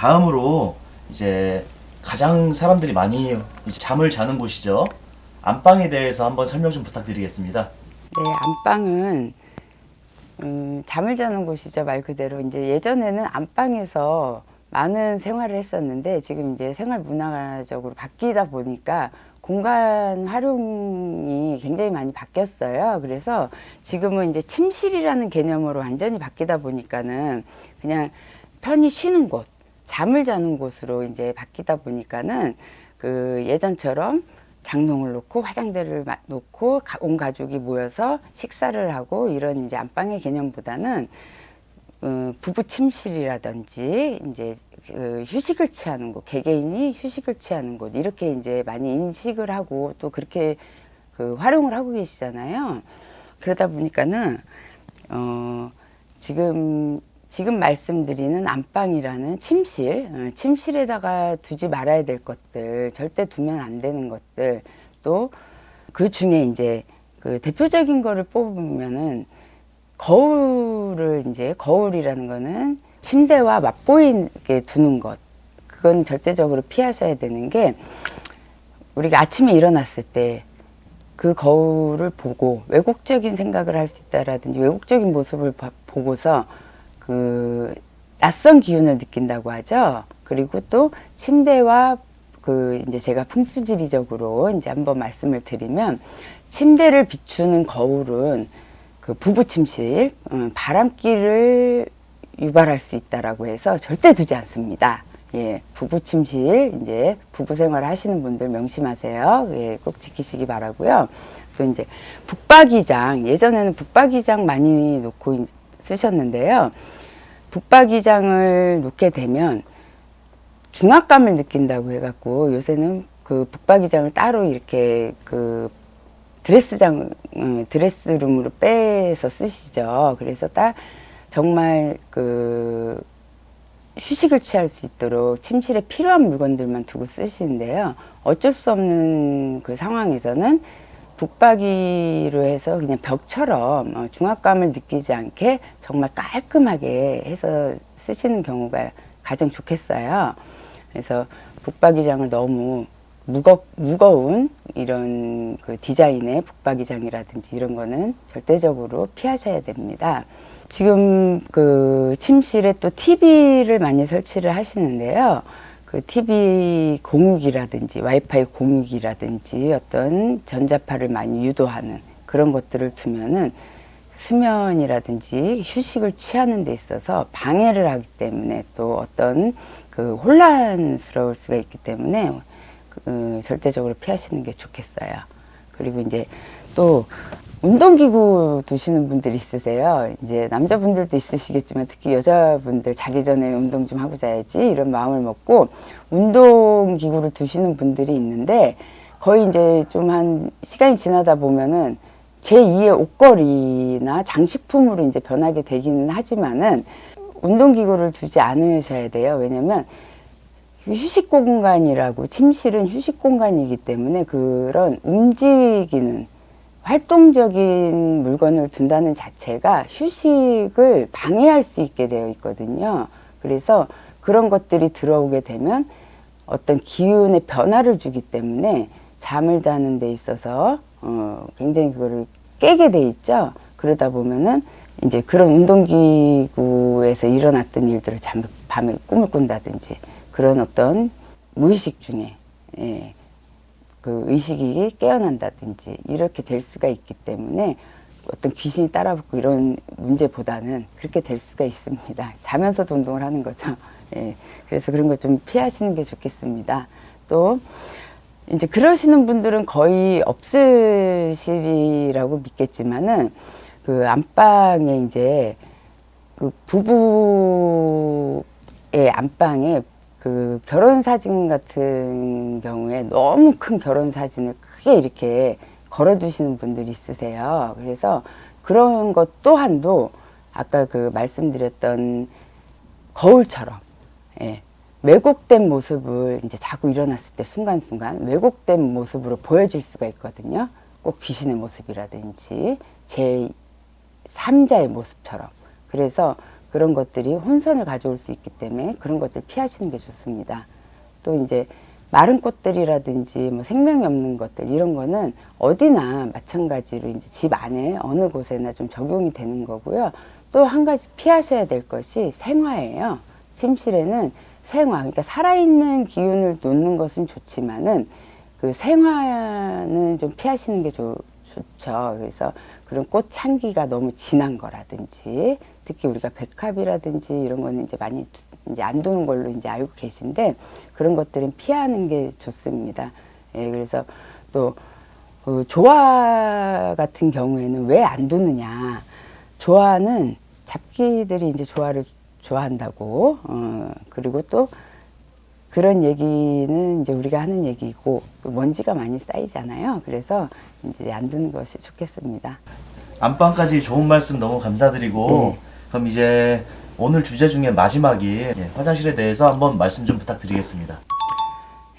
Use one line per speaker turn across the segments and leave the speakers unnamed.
다음으로 이제 가장 사람들이 많이 이제 잠을 자는 곳이죠. 안방에 대해서 한번 설명 좀 부탁드리겠습니다.
네, 안방은 잠을 자는 곳이죠. 말 그대로 이제 예전에는 안방에서 많은 생활을 했었는데 지금 이제 생활 문화적으로 바뀌다 보니까 공간 활용이 굉장히 많이 바뀌었어요. 그래서 지금은 이제 침실이라는 개념으로 완전히 바뀌다 보니까는 그냥 편히 쉬는 곳, 잠을 자는 곳으로 이제 바뀌다 보니까는 그 예전처럼 장롱을 놓고 화장대를 놓고 온 가족이 모여서 식사를 하고 이런 이제 안방의 개념보다는 부부 침실이라든지 이제 그 휴식을 취하는 곳, 개개인이 휴식을 취하는 곳 이렇게 이제 많이 인식을 하고 또 그렇게 그 활용을 하고 계시잖아요. 그러다 보니까는 지금 말씀드리는 안방이라는 침실, 침실에다가 두지 말아야 될 것들, 절대 두면 안 되는 것들, 또 그 중에 이제 그 대표적인 거를 뽑으면은 거울이라는 거는 침대와 맞보이게 두는 것. 그건 절대적으로 피하셔야 되는 게 우리가 아침에 일어났을 때 그 거울을 보고 왜곡적인 생각을 할 수 있다라든지 왜곡적인 모습을 보고서 그 낯선 기운을 느낀다고 하죠. 그리고 또 침대와 그 이제 제가 풍수지리적으로 이제 한번 말씀을 드리면 침대를 비추는 거울은 그 부부 침실, 바람기를 유발할 수 있다라고 해서 절대 두지 않습니다. 예, 부부 침실, 이제 부부 생활 하시는 분들 명심하세요. 예, 꼭 지키시기 바라고요. 또 이제 북박이장, 예전에는 북박이장 많이 놓고 쓰셨는데요. 북박이장을 놓게 되면 중압감을 느낀다고 해갖고 요새는 그 북박이장을 따로 이렇게 그 드레스룸으로 빼서 쓰시죠. 그래서 정말 그 휴식을 취할 수 있도록 침실에 필요한 물건들만 두고 쓰시는데요. 어쩔 수 없는 그 상황에서는 북박이로 해서 그냥 벽처럼 중압감을 느끼지 않게 정말 깔끔하게 해서 쓰시는 경우가 가장 좋겠어요. 그래서 북박이장을 너무 무거운 이런 그 디자인의 북박이장이라든지 이런 거는 절대적으로 피하셔야 됩니다. 지금 그 침실에 또 TV를 많이 설치를 하시는데요. 그 TV 공유기라든지 와이파이 공유기라든지 어떤 전자파를 많이 유도하는 그런 것들을 두면은 수면이라든지 휴식을 취하는 데 있어서 방해를 하기 때문에 또 어떤 그 혼란스러울 수가 있기 때문에 절대적으로 피하시는 게 좋겠어요. 그리고 이제 또 운동기구 두시는 분들이 있으세요. 이제 남자분들도 있으시겠지만 특히 여자분들 자기 전에 운동 좀 하고 자야지 이런 마음을 먹고 운동기구를 두시는 분들이 있는데 거의 이제 좀 한 시간이 지나다 보면은 제2의 옷걸이나 장식품으로 이제 변하게 되기는 하지만은 운동기구를 두지 않으셔야 돼요. 왜냐면 휴식 공간이라고 침실은 휴식 공간이기 때문에 그런 움직이는 활동적인 물건을 둔다는 자체가 휴식을 방해할 수 있게 되어 있거든요. 그래서 그런 것들이 들어오게 되면 어떤 기운의 변화를 주기 때문에 잠을 자는 데 있어서 굉장히 그거를 깨게 돼 있죠. 그러다 보면은 이제 그런 운동기구에서 일어났던 일들을 밤에 꿈을 꾼다든지 그런 어떤 무의식 중에 그 의식이 깨어난다든지 이렇게 될 수가 있기 때문에 어떤 귀신이 따라붙고 이런 문제보다는 그렇게 될 수가 있습니다. 자면서도 운동을 하는 거죠. 예, 그래서 그런 거 좀 피하시는 게 좋겠습니다. 또 이제 그러시는 분들은 거의 없으시리라고 믿겠지만은 그 안방에 이제 그 부부의 안방에 그 결혼 사진 같은 경우에 너무 큰 결혼 사진을 크게 이렇게 걸어 두시는 분들이 있으세요. 그래서 그런 것 또한도 아까 그 말씀드렸던 거울처럼 왜곡된 모습을 이제 자고 일어났을 때 순간순간 왜곡된 모습으로 보여질 수가 있거든요. 꼭 귀신의 모습이라든지 제 3자의 모습처럼. 그래서 그런 것들이 혼선을 가져올 수 있기 때문에 그런 것들 피하시는 게 좋습니다. 또 이제 마른 꽃들이라든지 뭐 생명이 없는 것들 이런 거는 어디나 마찬가지로 이제 집 안에 어느 곳에나 좀 적용이 되는 거고요. 또 한 가지 피하셔야 될 것이 생화예요. 침실에는 생화, 그러니까 살아있는 기운을 놓는 것은 좋지만은 그 생화는 좀 피하시는 게 좋죠. 그래서 그런 꽃향기가 너무 진한 거라든지 특히 우리가 백합이라든지 이런 거는 이제 많이 이제 안 두는 걸로 이제 알고 계신데 그런 것들은 피하는 게 좋습니다. 예, 그래서 또 그 조화 같은 경우에는 왜 안 두느냐? 조화는 잡기들이 이제 조화를 좋아한다고 그리고 또 그런 얘기는 이제 우리가 하는 얘기고 먼지가 많이 쌓이잖아요. 그래서 이제 안 두는 것이 좋겠습니다.
안방까지 좋은 말씀 너무 감사드리고
네.
그럼 이제 오늘 주제 중에 마지막이 화장실에 대해서 한번 말씀 좀 부탁드리겠습니다.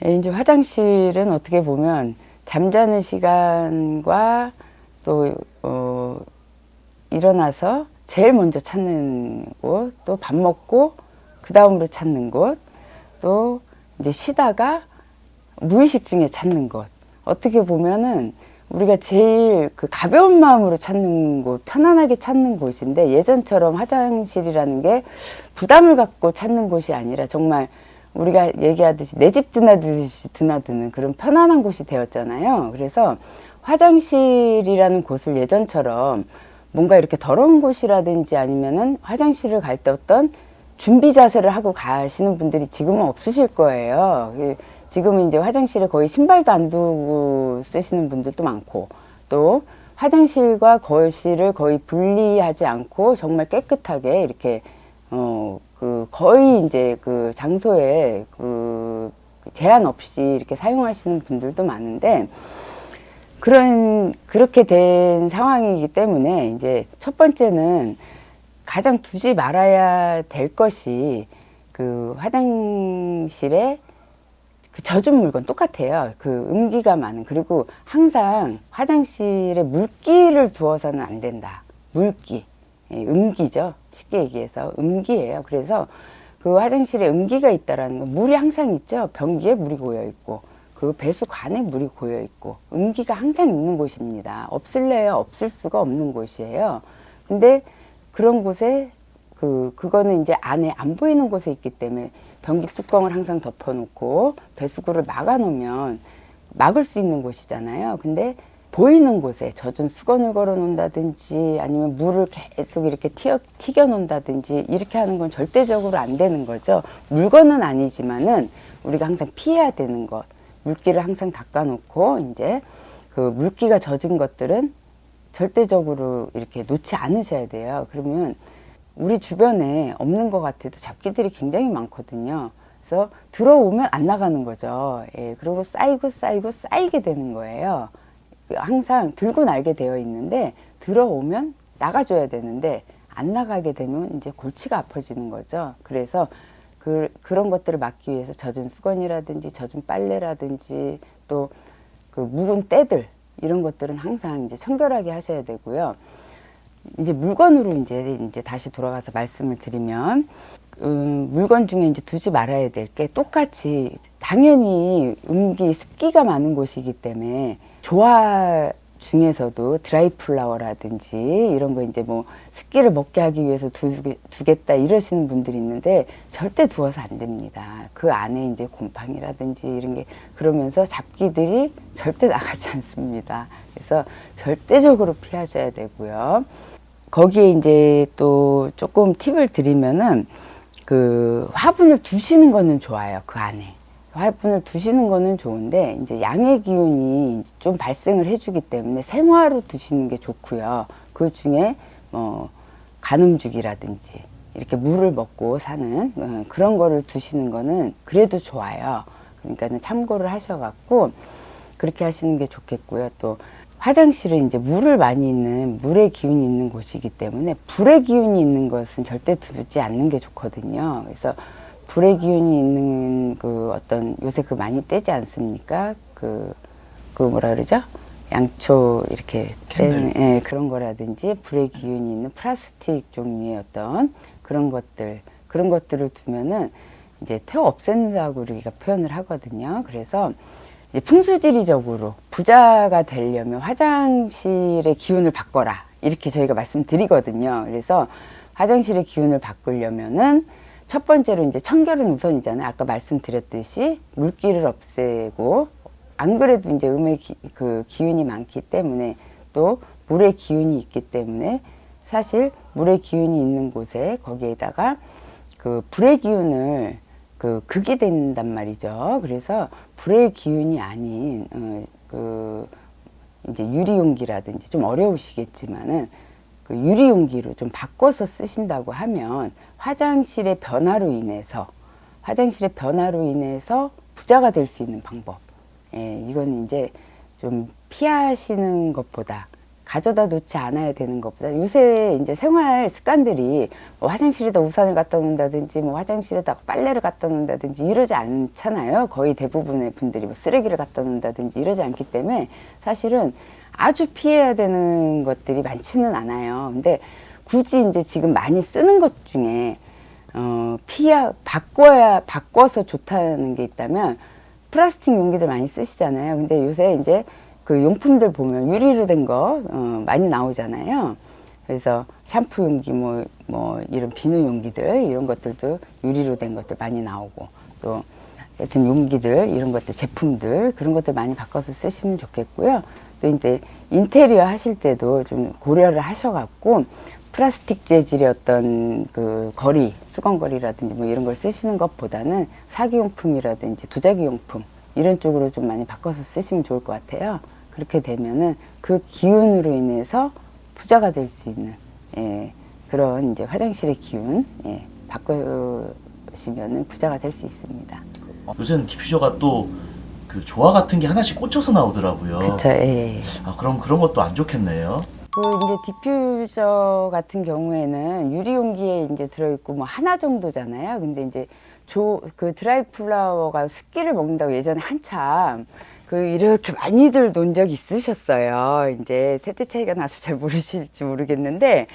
예, 이제 화장실은 어떻게 보면 잠자는 시간과 또 일어나서 제일 먼저 찾는 곳, 또 밥 먹고 그 다음으로 찾는 곳, 또 이제 쉬다가 무의식 중에 찾는 곳. 어떻게 보면은 우리가 제일 그 가벼운 마음으로 찾는 곳, 편안하게 찾는 곳인데 예전처럼 화장실이라는 게 부담을 갖고 찾는 곳이 아니라 정말 우리가 얘기하듯이 내 집 드나들듯이 드나드는 그런 편안한 곳이 되었잖아요. 그래서 화장실이라는 곳을 예전처럼 뭔가 이렇게 더러운 곳이라든지 아니면은 화장실을 갈 때 어떤 준비 자세를 하고 가시는 분들이 지금은 없으실 거예요. 지금은 이제 화장실에 거의 신발도 안 두고 쓰시는 분들도 많고 또 화장실과 거실을 거의 분리하지 않고 정말 깨끗하게 이렇게 그 거의 이제 그 장소에 그 제한 없이 이렇게 사용하시는 분들도 많은데 그렇게 된 상황이기 때문에 이제 첫 번째는 가장 두지 말아야 될 것이 그 화장실에 그 젖은 물건 똑같아요. 그 음기가 많은 그리고 항상 화장실에 물기를 두어서는 안 된다. 물기, 음기죠. 쉽게 얘기해서 음기예요. 그래서 그 화장실에 음기가 있다라는 건 물이 항상 있죠. 변기에 물이 고여 있고 그 배수관에 물이 고여 있고 음기가 항상 있는 곳입니다. 없을래야 없을 수가 없는 곳이에요. 근데 그런 곳에 그거는 이제 안에 안 보이는 곳에 있기 때문에 변기 뚜껑을 항상 덮어놓고 배수구를 막아 놓으면 막을 수 있는 곳이잖아요. 근데 보이는 곳에 젖은 수건을 걸어 놓는다든지 아니면 물을 계속 이렇게 튀겨 놓는다든지 이렇게 하는 건 절대적으로 안 되는 거죠. 물건은 아니지만은 우리가 항상 피해야 되는 것. 물기를 항상 닦아 놓고 이제 그 물기가 젖은 것들은 절대적으로 이렇게 놓지 않으셔야 돼요. 그러면 우리 주변에 없는 것 같아도 잡기들이 굉장히 많거든요. 그래서 들어오면 안 나가는 거죠. 예, 그리고 쌓이게 되는 거예요. 항상 들고 날게 되어 있는데 들어오면 나가줘야 되는데 안 나가게 되면 이제 골치가 아파지는 거죠. 그래서 그런 것들을 막기 위해서 젖은 수건이라든지 젖은 빨래라든지 또 그 묵은 때들 이런 것들은 항상 이제 청결하게 하셔야 되고요. 이제 물건으로 이제 다시 돌아가서 말씀을 드리면 물건 중에 이제 두지 말아야 될 게 똑같이 당연히 음기 습기가 많은 곳이기 때문에 조화 중에서도 드라이 플라워라든지 이런 거 이제 뭐 습기를 먹게 하기 위해서 두겠다 이러시는 분들이 있는데 절대 두어서 안 됩니다. 그 안에 이제 곰팡이라든지 이런 게 그러면서 잡기들이 절대 나가지 않습니다. 그래서 절대적으로 피하셔야 되고요. 거기에 이제 또 조금 팁을 드리면은 그 화분을 두시는 거는 좋아요. 그 안에. 화분을 두시는 거는 좋은데 이제 양의 기운이 좀 발생을 해주기 때문에 생화로 두시는 게 좋고요. 그 중에 뭐 간음죽이라든지 이렇게 물을 먹고 사는 그런 거를 두시는 거는 그래도 좋아요. 그러니까는 참고를 하셔갖고 그렇게 하시는 게 좋겠고요. 또 화장실은 이제 물을 많이 있는 물의 기운이 있는 곳이기 때문에 불의 기운이 있는 것은 절대 두지 않는 게 좋거든요. 그래서 불의 기운이 있는 그 어떤 요새 그 많이 떼지 않습니까? 그 뭐라 그러죠? 양초 이렇게 떼는 그런 거라든지 불의 기운이 있는 플라스틱 종류의 어떤 그런 것들을 두면은 이제 태워 없앤다고 우리가 표현을 하거든요. 그래서 이제 풍수지리적으로 부자가 되려면 화장실의 기운을 바꿔라, 이렇게 저희가 말씀드리거든요. 그래서 화장실의 기운을 바꾸려면은 첫 번째로 이제 청결은 우선이잖아요. 아까 말씀드렸듯이 물기를 없애고, 안 그래도 이제 음의 그 기운이 많기 때문에, 또 물의 기운이 있기 때문에, 사실 물의 기운이 있는 곳에 거기에다가 그 불의 기운을 극이 된단 말이죠. 그래서 불의 기운이 아닌 이제 유리용기라든지, 좀 어려우시겠지만은 그 유리용기로 좀 바꿔서 쓰신다고 하면 화장실의 변화로 인해서 부자가 될 수 있는 방법. 예, 이건 이제 좀 피하시는 것보다, 가져다 놓지 않아야 되는 것보다, 요새 이제 생활 습관들이 뭐 화장실에다 우산을 갖다 놓는다든지, 뭐 화장실에다 빨래를 갖다 놓는다든지 이러지 않잖아요. 거의 대부분의 분들이 뭐 쓰레기를 갖다 놓는다든지 이러지 않기 때문에 사실은 아주 피해야 되는 것들이 많지는 않아요. 근데 굳이 이제 지금 많이 쓰는 것 중에 바꿔서 좋다는 게 있다면, 플라스틱 용기들 많이 쓰시잖아요. 근데 요새 이제 그 용품들 보면 유리로 된 거 많이 나오잖아요. 그래서 샴푸 용기, 뭐 이런 비누 용기들, 이런 것들도 유리로 된 것들 많이 나오고, 또 하여튼 용기들, 이런 것들, 제품들, 그런 것들 많이 바꿔서 쓰시면 좋겠고요. 또 이제 인테리어 하실 때도 좀 고려를 하셔갖고, 플라스틱 재질의 어떤 그 거리, 수건거리라든지 뭐 이런 걸 쓰시는 것보다는 사기용품이라든지 도자기용품, 이런 쪽으로 좀 많이 바꿔서 쓰시면 좋을 것 같아요. 그렇게 되면은 그 기운으로 인해서 부자가 될 수 있는, 예, 그런 이제 화장실의 기운, 예, 바꾸시면은 부자가 될 수 있습니다.
요새는 디퓨저가 또 그 조화 같은 게 하나씩 꽂혀서 나오더라고요.
그렇죠. 예.
아, 그럼 그런 것도 안 좋겠네요.
그 이제 디퓨저 같은 경우에는 유리용기에 이제 들어있고 뭐 하나 정도잖아요. 근데 이제 그 드라이 플라워가 습기를 먹는다고 예전에 한참 이렇게 많이들 논 적이 있으셨어요. 이제 세대 차이가 나서 잘 모르실지 모르겠는데,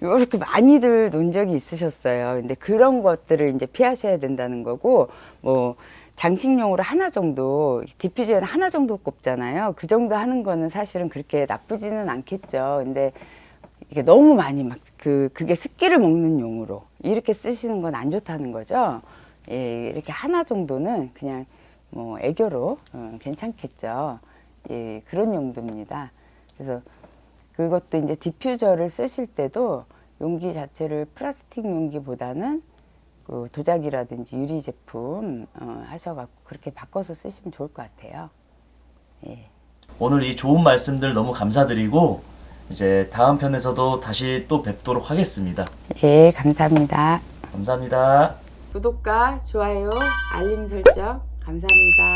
이렇게 많이들 논 적이 있으셨어요. 근데 그런 것들을 이제 피하셔야 된다는 거고, 뭐 장식용으로 하나 정도, 디퓨저는 하나 정도 꼽잖아요. 그 정도 하는 거는 사실은 그렇게 나쁘지는 않겠죠. 근데 이게 너무 많이 그게 습기를 먹는 용으로 이렇게 쓰시는 건 안 좋다는 거죠. 예, 이렇게 하나 정도는 그냥 뭐 애교로 괜찮겠죠. 예, 그런 용도입니다. 그래서 그것도 이제 디퓨저를 쓰실 때도 용기 자체를 플라스틱 용기보다는 그 도자기라든지 유리 제품 하셔갖고 그렇게 바꿔서 쓰시면 좋을 것 같아요. 예.
오늘 이 좋은 말씀들 너무 감사드리고, 이제 다음 편에서도 다시 또 뵙도록 하겠습니다.
예, 감사합니다.
감사합니다.
구독과 좋아요, 알림 설정 감사합니다.